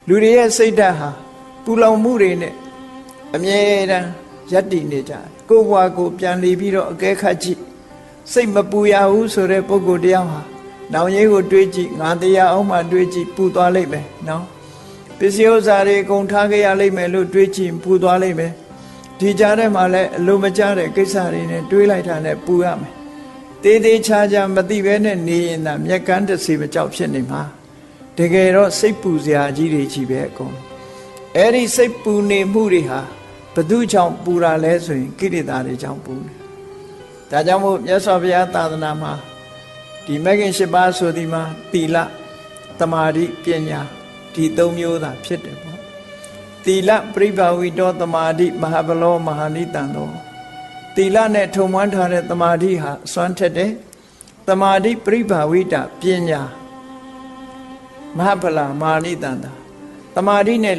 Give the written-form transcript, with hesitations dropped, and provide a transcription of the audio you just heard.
လူတွေရဲ့စိတ်ဓာတ်ဟာပူလောင်မှုတွေနဲ့အမြဲတမ်းရပ်တည်နေကြတယ်ကိုယ်ဘဝကိုပြန်လည်ပြီးတော့အကဲခတ်ကြည့်စိတ်မပူရဘူးဆိုတဲ့ပုဂ္ဂိုလ်တရားဟာနောင်ရေးကိုတွေးကြည့်ငါတရားအောင်မှတွေးကြည့်ပူသွားလိမ့်မယ်နော်ပစ္စည်းဥစ္စာတွေအကုန်ထားခဲ့ရလိမ့်မယ်လို့တွေးကြည့်ပူသွားလိမ့်မယ်ဒီကြားထဲမှာလည်းအလိုမကျတဲ့ကိစ္စတွေနဲ့တွေးလိုက်တာနဲ့ပူရမယ်တေးသေးချာချာမသိဘဲနဲ့နေရင်သာမျက်ကန်းတစ်စီမကြောက်ဖြစ်နေမှာတကယ်တော့စိတ်ပူစရာကြီးတွေကြီးပဲအကုန်အဲ့ဒီစိတ်ပူနေမှုတွေဟာဘသူကြောင့်ပူတာလဲဆိုရင်ကိလေသာတွေကြောင့်ပူတယ်ဒါကြောင့်မို့မြတ်စွာဘုရားသာသနာမှာဒီမဂ္ဂင်၈ပါးဆိုဒီမှာသီလသမာဓိပညာဒီ၃မျိုးသာဖြစ်တယ်ပေါ့သီလပရိဘာဝိတောသမာဓိမဟာဘလောမဟာနိတံသောသီလနဲ့ထုံမွမ်းထားတဲ့သမာဓိဟာအစွမ်းထက်တယ်သမာဓိပရိဘာဝိတပညာမဟာဗလာမဟာနိတံသာသမာဓိနဲ့